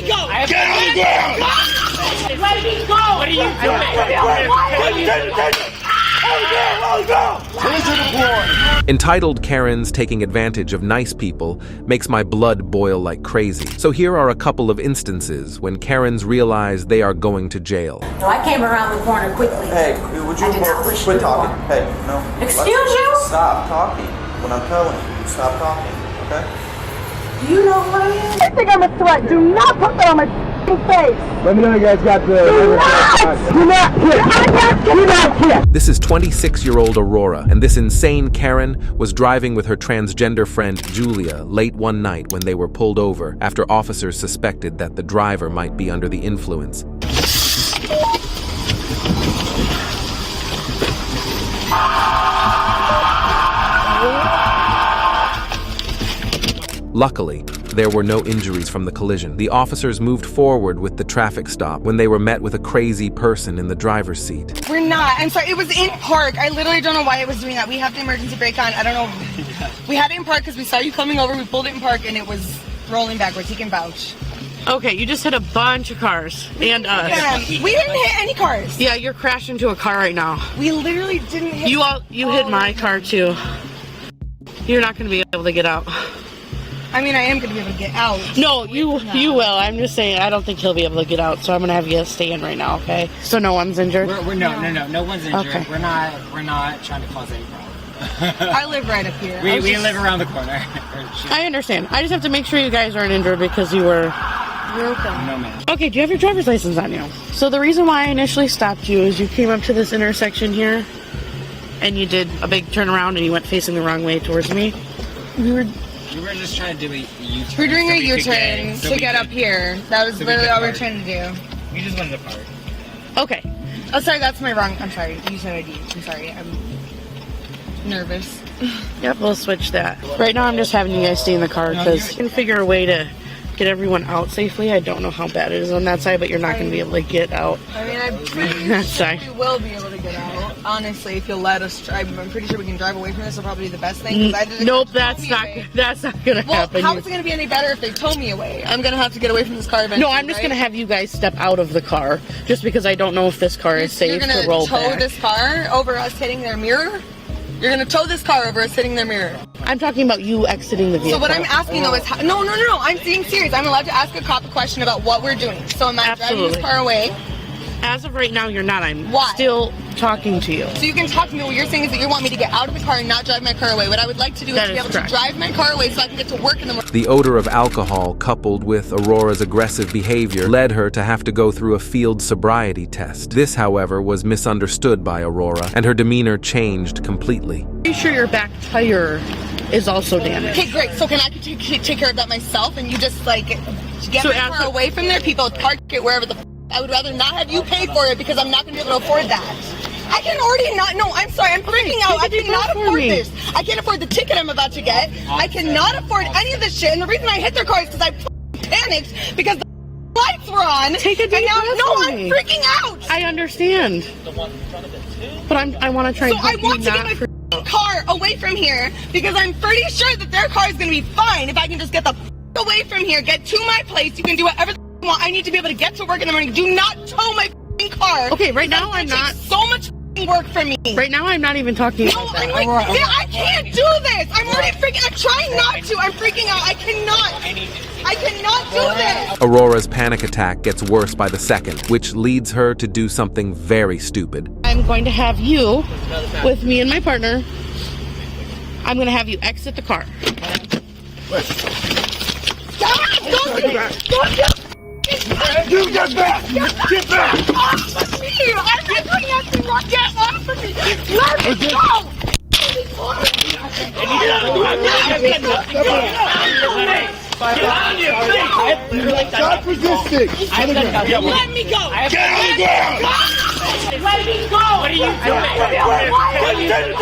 me go! Get on the ground! Let me go! What are you doing? Entitled Karens taking advantage of nice people makes my blood boil like crazy. So here are a couple of instances when Karens realize they are going to jail. No, I came around the corner quickly. Hey, would you quit talking? Hey, no. Excuse you? Stop talking. When I'm telling you, stop talking, okay? Do you know who I am? I think I'm a threat. Do not put that on my face. Let me know you guys got the... Do not kiss. This is 26-year-old Aurora, and this insane Karen was driving with her transgender friend Julia late one night when they were pulled over after officers suspected that the driver might be under the influence. Luckily, there were no injuries from the collision. The officers moved forward with the traffic stop when they were met with a crazy person in the driver's seat. We're not. I'm sorry. It was in park. I literally don't know why it was doing that. We have the emergency brake on. I don't know. We had it in park because we saw you coming over. We pulled it in park and it was rolling backwards. He can vouch. Okay, you just hit a bunch of cars and us. We didn't hit any cars. Yeah, you're crashing into a car right now. We literally didn't hit. You hit my car too. You're not going to be able to get out. I mean, I am going to be able to get out. No, you will. I'm just saying, I don't think he'll be able to get out, so I'm going to have you stay in right now, okay? So no one's injured? No one's injured. Okay. We're not trying to cause any problem. I live right up here. We live around the corner. I understand. I just have to make sure you guys aren't injured because you were... You're okay. No, man. Okay, do you have your driver's license on you? So the reason why I initially stopped you is you came up to this intersection here, and you did a big turnaround, and you went facing the wrong way towards me. We were just trying to do a U-turn. We're doing a U-turn to get up here. That was literally all we were trying to do. We just wanted to park. Okay. Oh, sorry, that's my wrong. I'm sorry. You said ID. I'm sorry. I'm nervous. Yep, we'll switch that. Right now, I'm just having you guys stay in the car because you can figure a way to get everyone out safely. I don't know how bad it is on that side, but you're not going to be able to get out. I mean, I'm pretty sure we will be able to get out. Honestly, if you'll let us drive, I'm pretty sure we can drive away from this. Will probably be the best thing. Nope, that's not going to happen. How is it going to be any better if they tow me away? I'm going to have to get away from this car eventually. No, I'm just going to have you guys step out of the car, just because I don't know if this car is safe to roll back. You're going to tow this car over us hitting their mirror? You're going to tow this car over us hitting their mirror? I'm talking about you exiting the vehicle. So what I'm asking though is, no, I'm being serious. I'm allowed to ask a cop a question about what we're doing. So am I driving this car away? As of right now, you're not. I'm Why? Still talking to you. So you can talk to me. What you're saying is that you want me to get out of the car and not drive my car away. What I would like to do is to be able to drive my car away so I can get to work in the morning. The odor of alcohol coupled with Aurora's aggressive behavior led her to have to go through a field sobriety test. This, however, was misunderstood by Aurora, and her demeanor changed completely. Are you sure your back tire is also damaged? Okay, great. So can I take care of that myself and you just like get my car away from there? People park it wherever the I would rather not have you pay for it because I'm not going to be able to afford that. I can already not. No, I'm sorry. I'm freaking out. I cannot afford this. I can't afford the ticket I'm about to get. I cannot afford any of this shit. And the reson I hit their car is because I panicked because the lights were on. Take a deep breath. No, I'm freaking out. I understand. The one in front of it too. But I want to try and help you. So I want to get my car away from here because I'm pretty sure that their car is going to be fine if I can just get the away from here, get to my place. You can do whatever want. I need to be able to get to work in the morning. Do not tow my car. Okay, right now I'm not. So much work for me. Right now I'm not even talking about that. I can't do this. I'm already freaking. I'm trying not to. I'm freaking out. I cannot do this. Aurora's panic attack gets worse by the second, which leads her to do something very stupid. I'm going to have you with me and my partner. I'm going to have you exit the car. Don't You get back! Get back! Off of me! I'm doing nothing wrong! Get off of me! Let me go! Stop resisting! Let me go! Get on the ground! Let me go! What are you doing?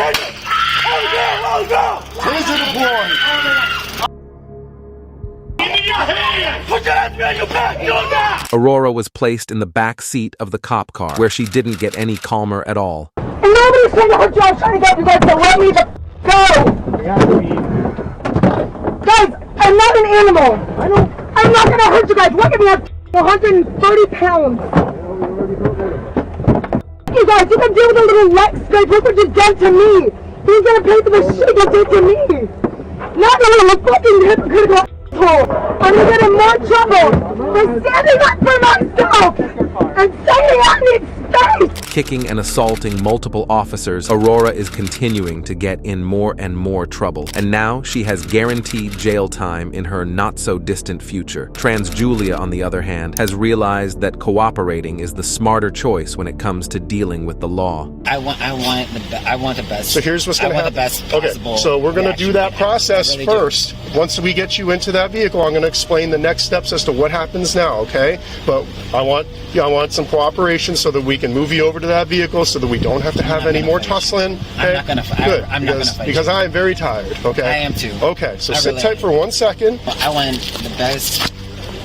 Taser deployed! Put your hands behind your back! Do that! Aurora was placed in the back seat of the cop car, where she didn't get any calmer at all. Nobody's saying her job trying to get you guys to let me go! Guys, I'm not an animal! I'm not gonna hurt you guys. Look at me, I'm 130 pounds. You guys, you can deal with a little leg scrape. Look what you done to me. He's gonna pay for the shit you did to me. Not a little fucking hypocritical asshole. I'm gonna get in more trouble for standing up for myself and saying I need space. Kicking and assaulting multiple officers, Aurora is continuing to get in more and more trouble. And now she has guaranteed jail time in her not-so-distant future. Trans Julia, on the other hand, has realized that cooperating is the smarter choice when it comes to dealing with the law. I want the best. So here's what's going to happen. The best possible. Okay, so we're going to do that process first. Once we get you into that vehicle, I'm going to explain the next steps as to what happens now, okay? But I want some cooperation so that we can move you over to that vehicle so that we don't have to have any more tussling. Okay? I'm not going to fight. Good, I'm not going to fight. Because I am very tired, okay? I am too. Okay, so sit tight for 1 second. I want the best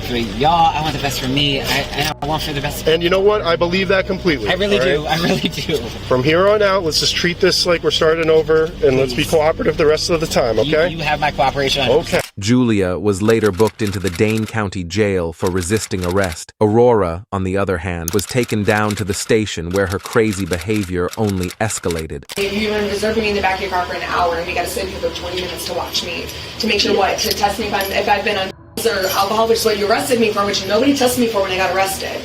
for y'all. I want the best for me. I want for the best. And you know what? I believe that completely. I really do. I really do. From here on out, let's just treat this like we're starting over, and let's be cooperative the rest of the time, okay? You have my cooperation. Okay. Julia was later booked into the Dane County Jail for resisting arrest. Aurora, on the other hand, was taken down to the station where her crazy behavior only escalated. You've been reserving me in the back of your car for an hour, and we got to sit here for 20 minutes to watch me, to make sure what? To test me if I've been on or alcohol, which is what you arrested me for, which nobody tested me for when I got arrested.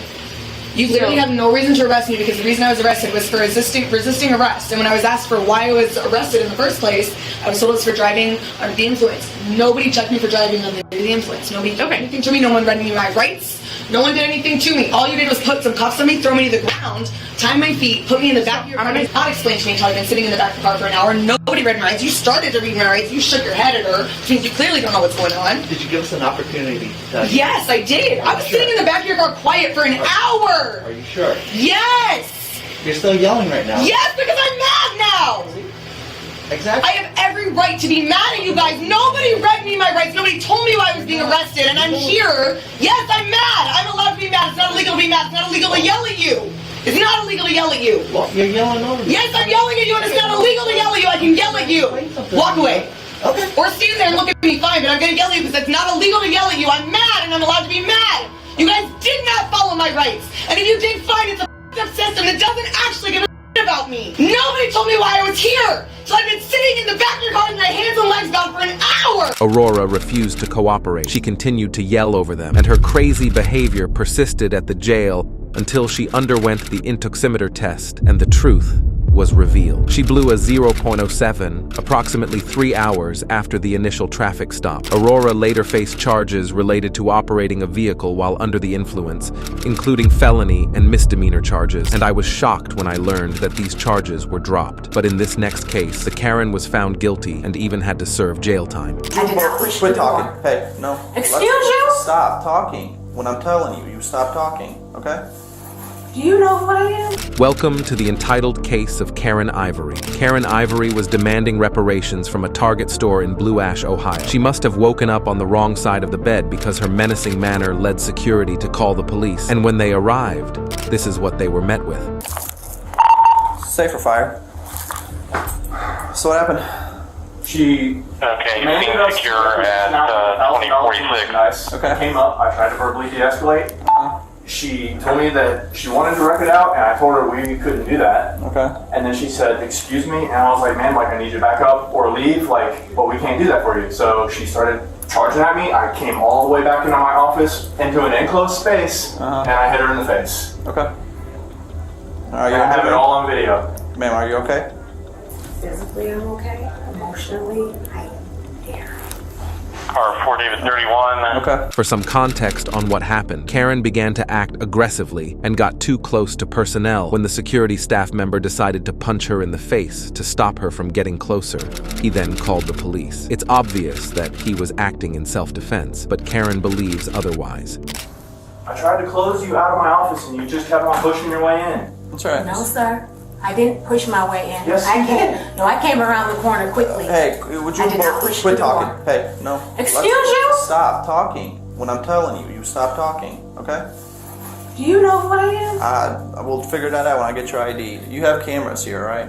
You literally have no reason to arrest me because the reason I was arrested was for resisting arrest. And when I was asked for why I was arrested in the first place, I was told it was for driving under the influence. Nobody checked me for driving under the influence. Nobody did anything to me. No one read me my rights. No one did anything to me. All you did was put some cuffs on me, throw me to the ground, tie my feet, put me in the back of your car. Not explain to me until I've been sitting in the back of the car for an hour. Nobody read my rights. You started to read my rights. You shook your head at her, which means you clearly don't know what's going on. Did you give us an opportunity to tell you? Yes, I did. I was sitting in the back of your car quiet for an hour. Are you sure? Yes! You're still yelling right now. Yes, because I'm mad now! Exactly. I have every right to be mad at you guys. Nobody read me my rights. Nobody told me why I was being arrested, and I'm here. Yes, I'm mad. I'm allowed to be mad. It's not illegal to be mad. It's not illegal to yell at you. It's not illegal to yell at you. Well, you're yelling over me. Yes, I'm yelling at you, and it's not illegal to yell at you. I can yell at you. Walk away. Okay. Or stand there and look at me fine, but I'm going to yell at you because it's not illegal to yell at you. I'm mad, and I'm allowed to be mad. You guys did not follow my rights. And if you did, fine. It's a f***ed up system that doesn't actually give a about me. Nobody told me why I was here. So I've been sitting in the back of your car with my hands and legs bound for an hour. Aurora refused to cooperate. She continued to yell over them, and her crazy behavior persisted at the jail until she underwent the intoximeter test, and the truth was revealed. She blew a 0.07 approximately 3 hours after the initial traffic stop. Aurora later faced charges related to operating a vehicle while under the influence, including felony and misdemeanor charges, and I was shocked when I learned that these charges were dropped. But in this next case, the Karen was found guilty and even had to serve jail time. I did not push Quit you talking. more. Hey, no. Excuse you? Stop talking. When I'm telling you, you stop talking, okay? Do you know who I am? Welcome to the entitled case of Karen Ivory. Karen Ivory was demanding reparations from a Target store in Blue Ash, Ohio. She must have woken up on the wrong side of the bed because her menacing manner led security to call the police. And when they arrived, this is what they were met with. Safer fire. So what happened? She demanded us to $1,000 merchandise. Okay. Came up, I tried to verbally de-escalate. She told me that she wanted to wreck it out, and I told her we couldn't do that. Okay. And then she said, excuse me, and I was like, man, like, I need you to back up or leave, like, but we can't do that for you. So she started charging at me. I came all the way back into my office, into an enclosed space, and I hit her in the face. Okay. I have it all on video. Ma'am, are you okay? Physically, I'm okay. Emotionally, I am there. Car 4 David 31. Okay. For some context on what happened, Karen began to act aggressively and got too close to personnel when the security staff member decided to punch her in the face to stop her from getting closer. He then called the police. It's obvious that he was acting in self-defense, but Karen believes otherwise. I tried to close you out of my office, and you just kept on pushing your way in. That's right. No, sir. I didn't push my way in. Yes, you did. No, I came around the corner quickly. Hey, would you I did not push quit the door. talking? Hey, no. Excuse you? Stop talking. When I'm telling you, you stop talking, okay? Do you know who I am? I will figure that out when I get your ID. You have cameras here, right?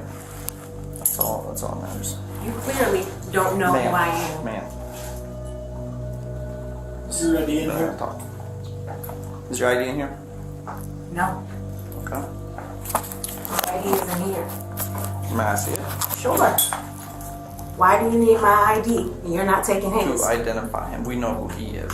That's all that matters. You clearly don't know who I am. Ma'am. Is your ID in here? Is your ID in here? No, Okay. my ID isn't here. May I see it? Sure. Why do you need my ID and you're not taking his? To identify him. We know who he is.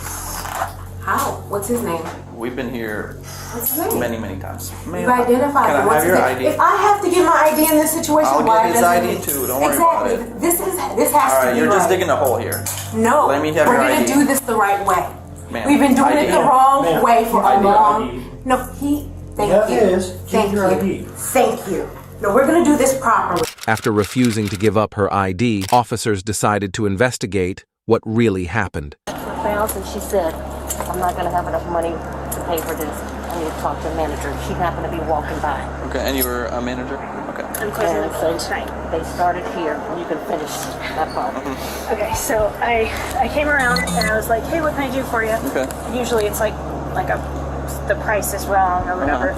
How? What's his name? We've been here What's his name? many times. You've identified Can him. I What's have your his name? ID? If I have to get my ID in this situation, I'll why get his doesn't ID he? too. Don't worry about Exactly. it. This has All to right, be you're right. just digging a hole here. No, Let me have we're your gonna ID. do this the right way. Ma'am, We've been doing ID. it the wrong Ma'am, way for a ID. long. No, he. Thank Yeah, you. it is. Keep Thank your you. ID. Thank you. No, we're gonna do this properly. After refusing to give up her ID, officers decided to investigate what really happened. Bounce and she said, I'm not going to have enough money to pay for this. I need to talk to a manager. She happened to be walking by. Okay, and you were a manager? Okay. I'm closing the phone tonight. They started here. You can finish that part. Okay, so I came around and I was like, hey, what can I do for you? Okay. Usually it's like the price is wrong or whatever.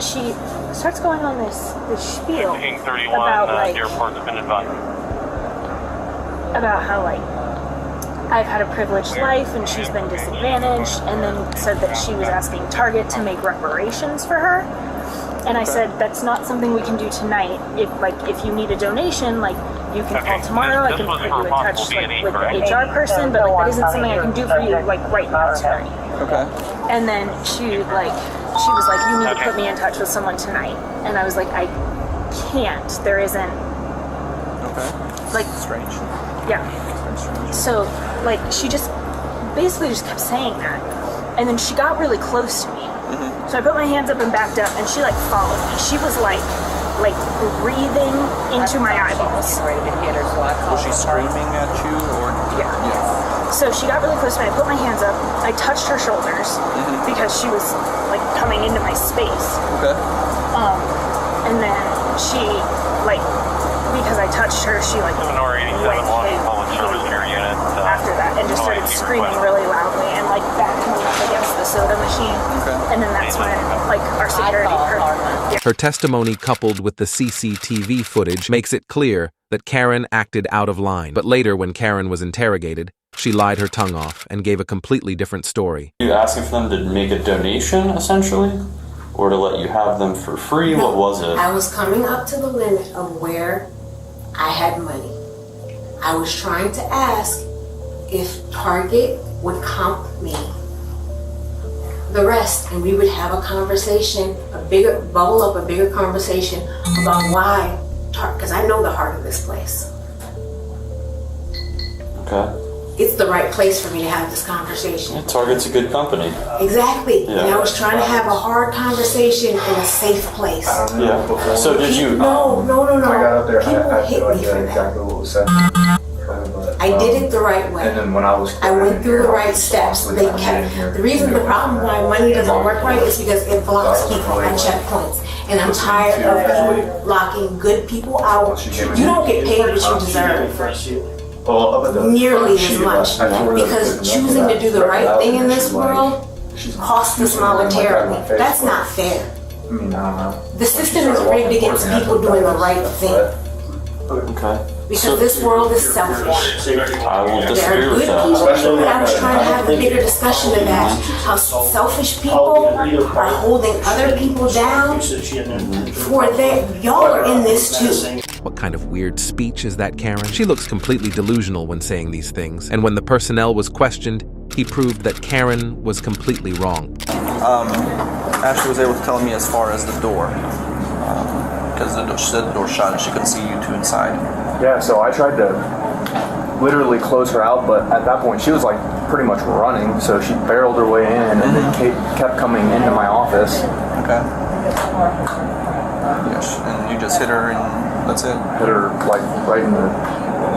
She starts going on this spiel King 31, about like airport's been advised. about how like I've had a privileged life and she's been disadvantaged, and then said that she was asking Target to make reparations for her. And I said that's not something we can do tonight. If you need a donation, like you can call tomorrow. I can put you in touch with the HR person, but like that isn't something I can do for you like right now tonight. Okay. And then she was like, you need to put me in touch with someone tonight. And I was like, I can't. There isn't. Okay. Like strange. Yeah. So like she just basically just kept saying that, and then she got really close to me. So I put my hands up and backed up, and she like followed me. She was like breathing into my eyeballs. Was she screaming at you or? Yeah. So she got really close to me. I put my hands up. I touched her shoulders because she was like coming into my space. Okay. And then she because I touched her, she went after that and just started screaming really loudly and backed me up against the soda machine. And then that's when our security heard. Her testimony, coupled with the CCTV footage, makes it clear that Karen acted out of line. But later, when Karen was interrogated, she lied her tongue off and gave a completely different story. Are you asking for them to make a donation, essentially? Or to let you have them for free? No, what was it? I was coming up to the limit of where I had money. I was trying to ask if Target would comp me the rest, and we would have a conversation, a bigger conversation about why, because I know the heart of this place. Okay. It's the right place for me to have this conversation. Yeah, Target's a good company. Exactly. Yeah. And I was trying to have a hard conversation in a safe place. Yeah. So did you? No. I got up there. People I had hate no me idea for exactly what was said. I did it the right way. And then when I was I went through the right steps. They kept. The reason the problem why money doesn't work right is because it blocks people at checkpoints. And I'm tired of people blocking good people out. You don't get paid what you deserve. Nearly as much, because choosing to do the right thing in this world costs us monetarily. That's not fair. The system is rigged against people doing the right thing. Okay. Because this world is selfish. I will There disagree are with good that. people, but I was trying to have a bigger discussion of that. How selfish people are holding other people down for their, y'all are in this too. What kind of weird speech is that, Karen? She looks completely delusional when saying these things, and when the personnel was questioned, he proved that Karen was completely wrong. Ashley was able to tell me as far as the door, because she said the door shut and she couldn't see you two inside. Yeah, so I tried to literally close her out, but at that point she was pretty much running, so she barreled her way in and then kept coming into my office. Okay. Yes, and you just hit her and that's it? Hit her right in the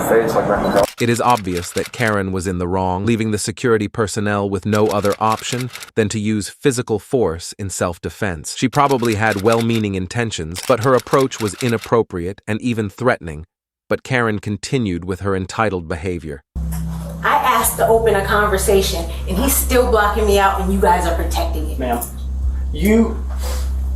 face, right in the It is obvious that Karen was in the wrong, leaving the security personnel with no other option than to use physical force in self-defense. She probably had well-meaning intentions, but her approach was inappropriate and even threatening. But Karen continued with her entitled behavior. I asked to open a conversation, and he's still blocking me out, and you guys are protecting it. Ma'am, you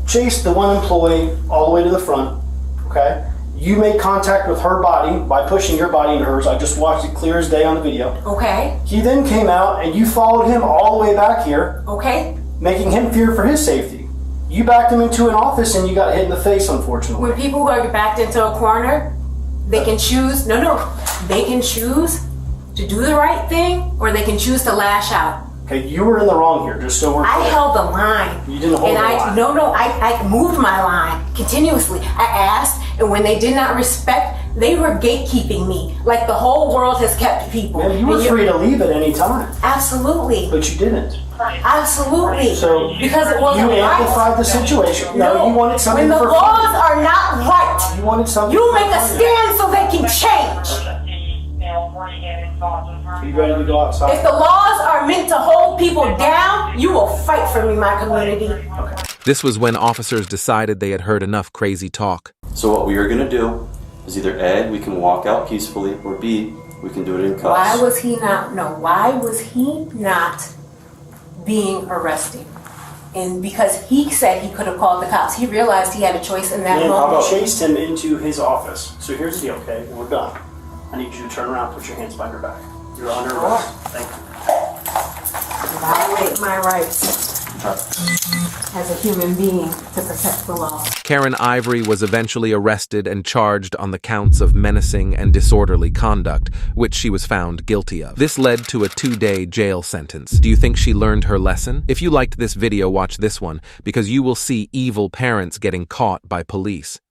chased the one employee all the way to the front, okay? You made contact with her body by pushing your body into hers. I just watched it clear as day on the video. Okay. He then came out and you followed him all the way back here. Okay. Making him fear for his safety. You backed him into an office and you got hit in the face, unfortunately. When people are backed into a corner, they can choose, they can choose to do the right thing or they can choose to lash out. Okay, you were in the wrong here, just so we're clear. I held the line. You didn't hold the line. I moved my line continuously. I asked, and when they did not respect, they were gatekeeping me. Like the whole world has kept people. Man, you were free to leave at any time. Absolutely. But you didn't. Absolutely. So because it wasn't you right. amplified the situation. No, you wanted something when the for laws fun. are not right, You wanted something. you make a stand so they can change. Are you ready to go outside? If the laws are meant to hold people down, you will fight for me, my community. Okay. This was when officers decided they had heard enough crazy talk. So what we are going to do is either A, we can walk out peacefully, or B, we can do it in cuffs. Why was he not being arrested? And because he said he could have called the cops, he realized he had a choice in that moment. I chased him into his office. So here's the deal, okay? We're done. I need you to turn around, put your hands behind your back. You're under arrest. Thank you. Violate my rights as a human being to protect the law. Karen Ivory was eventually arrested and charged on the counts of menacing and disorderly conduct, which she was found guilty of. This led to a 2-day jail sentence. Do you think she learned her lesson? If you liked this video, watch this one, because you will see evil parents getting caught by police.